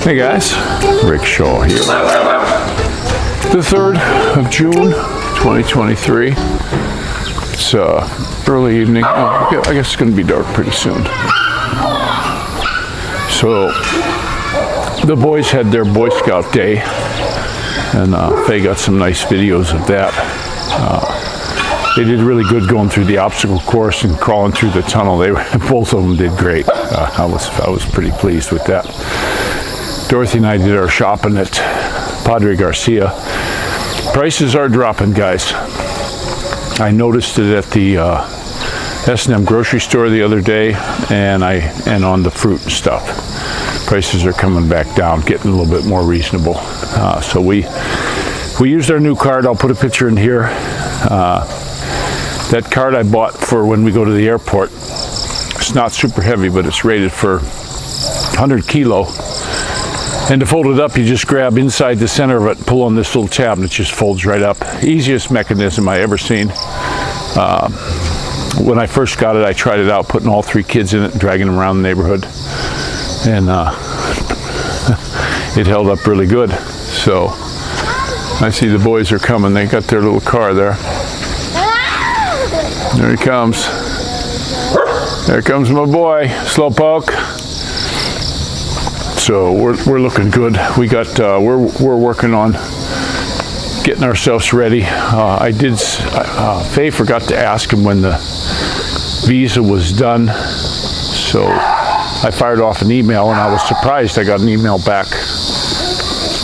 Hey guys, Rick Shaw here. The 3rd of June, 2023. It's early evening. Oh, I guess it's going to be dark pretty soon. So, the boys had their Boy Scout day, and Faye got some nice videos of that. They did really good going through the obstacle course and crawling through the tunnel. Both of them did great. I was pretty pleased with that. Dorothy and I did our shopping at Padre Garcia. Prices are dropping, guys. I noticed it at the S&M grocery store the other day, and on the fruit and stuff. Prices are coming back down, getting a little bit more reasonable. So we used our new card. I'll put a picture in here. That card I bought for when we go to the airport. It's not super heavy, but it's rated for 100 kilo. And to fold it up, you just grab inside the center of it, pull on this little tab, and it just folds right up. Easiest mechanism I ever seen. When I first got it, I tried it out, putting all 3 kids in it and dragging them around the neighborhood. And it held up really good. So I see the boys are coming. They got their little car there. There he comes. There comes my boy, Slowpoke. So we're looking good. We got we're working on getting ourselves ready. Faye forgot to ask him when the visa was done, so I fired off an email, and I was surprised. I got an email back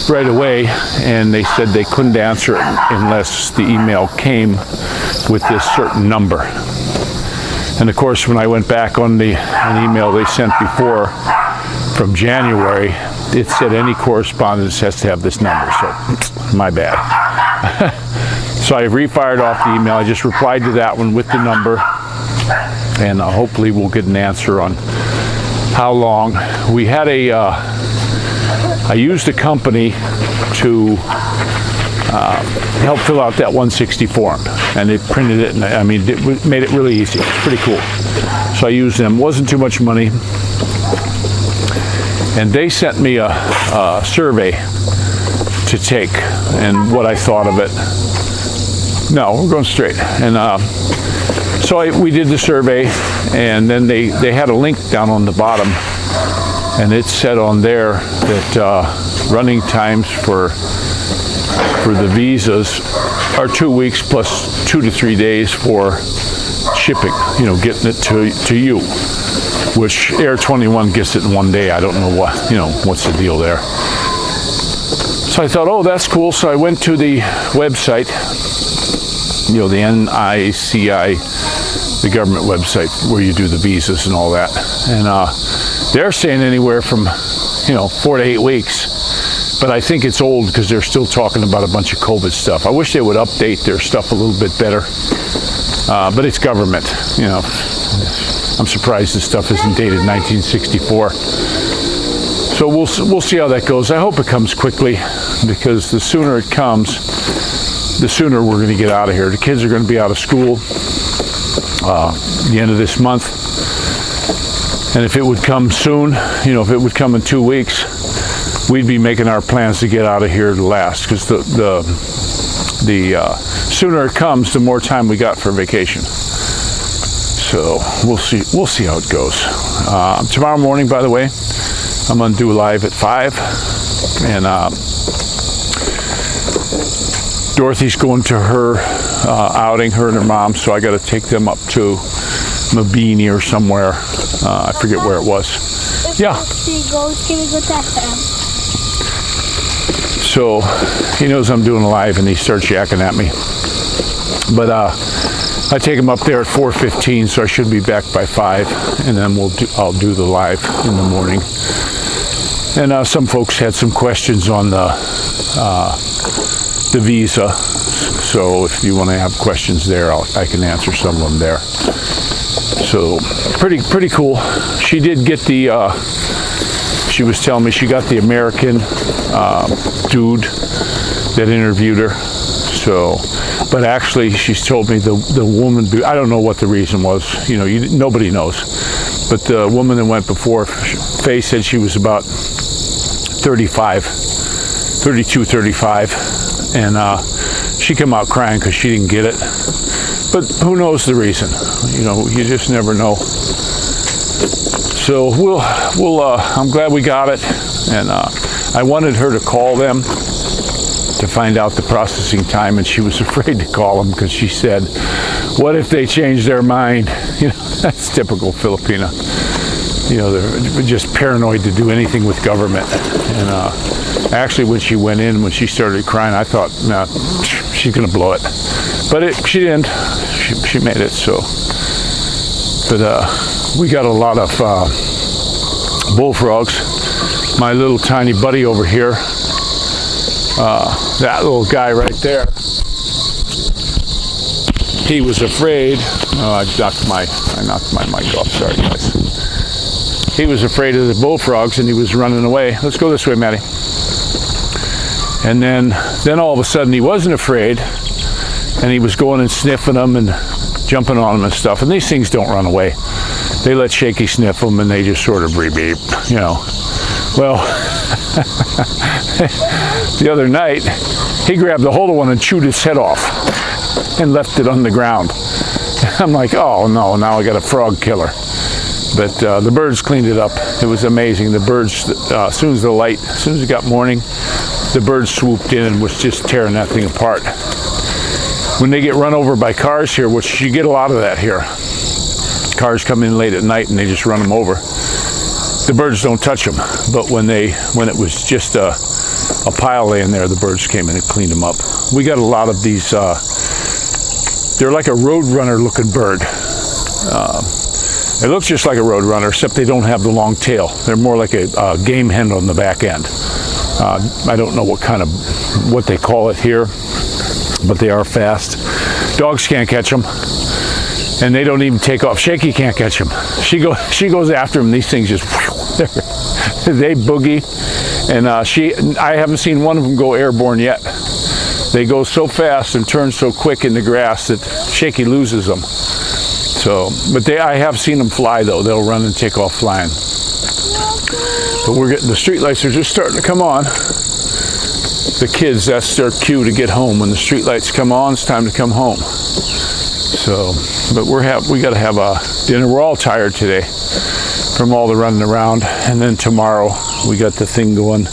right away, and they said they couldn't answer it unless the email came with this certain number. And of course, when I went back on an email they sent before from January, it said any correspondence has to have this number. So my bad. So I refired off the email. I just replied to that one with the number, and hopefully we'll get an answer on how long. We had I used a company to help fill out that 160 form, and it printed it, and it made it really easy. Pretty cool. So I used them. Wasn't too much money, and they sent me a survey to take and what I thought of it. No, we're going straight. And so we did the survey, and then they had a link down on the bottom, and it said on there that running times for the visas are 2 weeks plus 2 to 3 days for shipping, getting it to you, which Air 21 gets it in 1 day. I don't know what's the deal there. So I thought, oh, that's cool. So I went to the website, the NICI, the government website where you do the visas and all that. And they're saying anywhere from, 4 to 8 weeks. But I think it's old because they're still talking about a bunch of COVID stuff. I wish they would update their stuff a little bit better. But it's government, I'm surprised this stuff isn't dated 1964. So we'll see how that goes. I hope it comes quickly, because the sooner it comes, the sooner we're going to get out of here. The kids are going to be out of school the end of this month. And if it would come soon, if it would come in 2 weeks, we'd be making our plans to get out of here last, because the sooner it comes, the more time we got for vacation. So we'll see how it goes. Tomorrow morning, by the way, I'm gonna do a live at 5, and Dorothy's going to her outing, her and her mom. So I got to take them up to Mabini or somewhere. I forget where it was. Yeah. Can we go to FM? So he knows I'm doing a live, and he starts yakking at me. But I take him up there at 4:15, so I should be back by 5, and then I'll do the live in the morning. And some folks had some questions on the visa, so if you want to have questions there, I can answer some of them there. So pretty cool. She did get she was telling me she got the American dude that interviewed her. So, but actually, she's told me the woman, I don't know what the reason was. Nobody knows. But the woman that went before, Faye said she was about 35, 32, 35, and she came out crying because she didn't get it. But who knows the reason? You know, you just never know. So I'm glad we got it, and I wanted her to call them to find out the processing time, and she was afraid to call them because she said, what if they change their mind? You know, that's typical Filipina. You know, they're just paranoid to do anything with government. And actually, when she went in, when she started crying, I thought, nah, she's gonna blow it. But she didn't. She made it. So, but we got a lot of bullfrogs. My little tiny buddy over here, that little guy right there, he was afraid. Oh, I knocked my mic off. Sorry, guys. He was afraid of the bullfrogs and he was running away. Let's go this way, Maddie. And then all of a sudden he wasn't afraid, and he was going and sniffing them and jumping on them and stuff. And these things don't run away. They let Shaky sniff them, and they just sort of beep, you know. Well, the other night he grabbed a hold of one and chewed its head off and left it on the ground. I'm like, oh no, now I got a frog killer. But the birds cleaned it up. It was amazing. The birds, as soon as it got morning, the birds swooped in and was just tearing that thing apart. When they get run over by cars here, which you get a lot of that here, cars come in late at night and they just run them over. The birds don't touch them. But when it was just a pile laying there, the birds came in and cleaned them up. We got a lot of these. They're like a roadrunner looking bird. It looks just like a roadrunner, except they don't have the long tail. They're more like a game hen on the back end. I don't know what they call it here, but they are fast. Dogs can't catch them, and they don't even take off. Shaky can't catch them. She goes after them. These things just they boogie, and I haven't seen one of them go airborne yet. They go so fast and turn so quick in the grass that Shaky loses them. So, but I have seen them fly though. They'll run and take off flying. But the street lights are just starting to come on. The kids, that's their cue to get home. When the street lights come on, it's time to come home. So, but we got to have a dinner. We're all tired today from all the running around, and then tomorrow we got the thing going.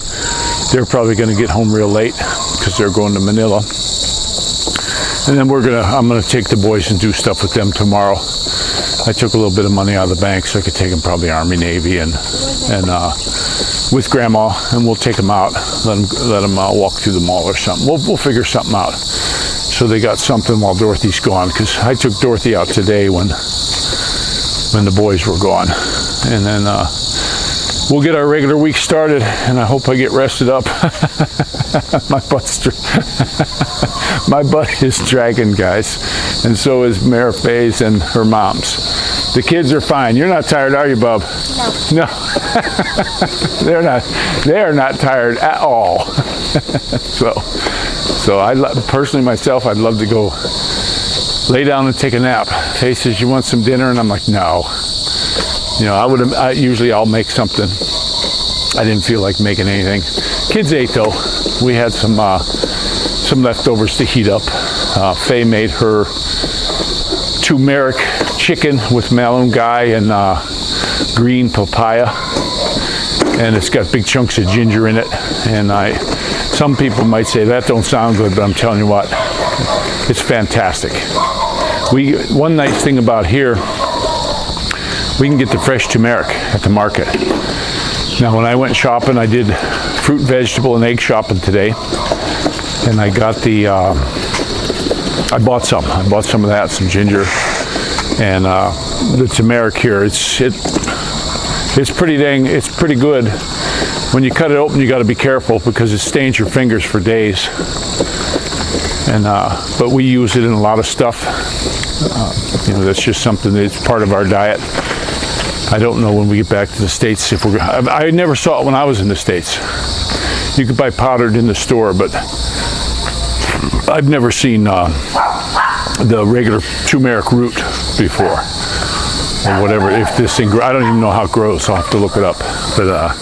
They're probably going to get home real late because they're going to Manila. And then I'm gonna take the boys and do stuff with them tomorrow. I took a little bit of money out of the bank so I could take them probably Army, Navy, and with Grandma, and we'll take them out, let them walk through the mall or something. We'll figure something out. So they got something while Dorothy's gone, because I took Dorothy out today when the boys were gone, and then we'll get our regular week started, and I hope I get rested up. My butt is dragging, guys, and so is Mare Faye's and her mom's. The kids are fine. You're not tired, are you, Bub? No. They are not tired at all. So personally myself, I'd love to go lay down and take a nap. Faye says, you want some dinner? And I'm like, no. You know, I'll make something. I didn't feel like making anything. Kids ate though. We had some leftovers to heat up. Faye made her turmeric chicken with malunggay and green papaya, and it's got big chunks of ginger in it. And some people might say that don't sound good, but I'm telling you what, it's fantastic. One nice thing about here, we can get the fresh turmeric at the market. Now, when I went shopping, I did fruit, vegetable, and egg shopping today, and I got I bought some of that, some ginger, and the turmeric here. It's pretty good. When you cut it open, you got to be careful because it stains your fingers for days. And but we use it in a lot of stuff. You know, that's just something that's part of our diet. I don't know when we get back to the States if we're. I never saw it when I was in the States. You could buy powdered in the store, but I've never seen the regular turmeric root before, or whatever. If this thing, I don't even know how it grows. So I'll have to look it up. But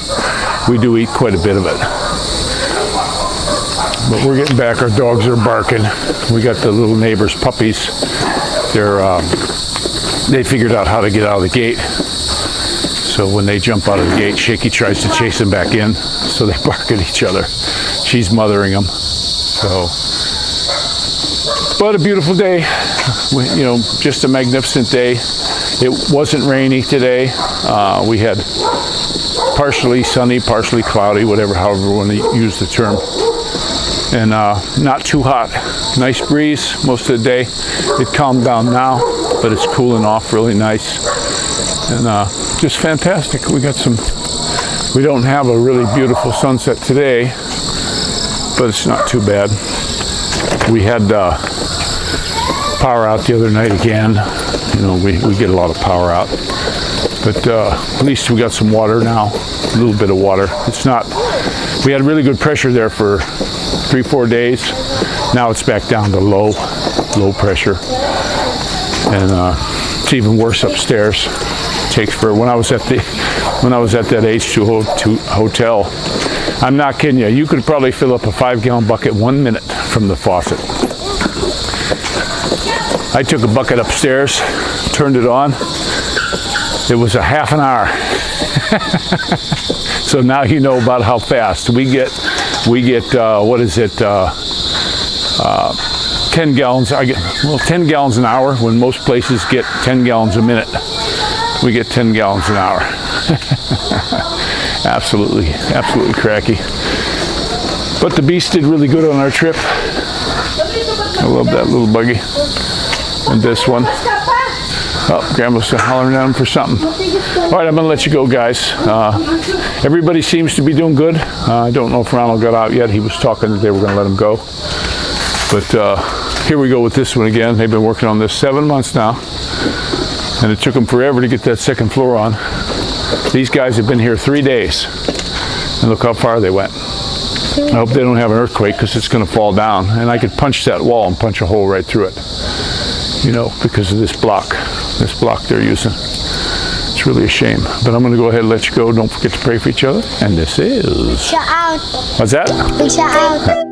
we do eat quite a bit of it. But we're getting back. Our dogs are barking. We got the little neighbor's puppies. They figured out how to get out of the gate. So when they jump out of the gate, Shaky tries to chase them back in. So they bark at each other. She's mothering them. So, but a beautiful day. You know, just a magnificent day. It wasn't rainy today. We had partially sunny, partially cloudy, however you want to use the term. And not too hot. Nice breeze most of the day. It calmed down now, but it's cooling off really nice. And just fantastic. We don't have a really beautiful sunset today, but it's not too bad. We had power out the other night again. You know, we get a lot of power out. But at least we got some water now, a little bit of water. We had really good pressure there for 3-4 days. Now it's back down to low pressure. And it's even worse upstairs. When I was at that H2 hotel, I'm not kidding you, you could probably fill up a 5-gallon bucket 1 minute from the faucet. I took a bucket upstairs, turned it on. It was a half an hour. So now you know about how fast we get. What is it? 10 gallons. 10 gallons an hour when most places get 10 gallons a minute. We get 10 gallons an hour. Absolutely cracky. But the beast did really good on our trip. I love that little buggy. And this one. Oh, Grandma's hollering at him for something. All right, I'm going to let you go, guys. Everybody seems to be doing good. I don't know if Ronald got out yet. He was talking that they were going to let him go. But here we go with this one again. They've been working on this 7 months now. And it took them forever to get that second floor on. These guys have been here 3 days. And look how far they went. I hope they don't have an earthquake because it's going to fall down. And I could punch that wall and punch a hole right through it. You know, because of this block they're using. It's really a shame. But I'm going to go ahead and let you go. Don't forget to pray for each other. And this is... Shout out. What's that? Big shout out.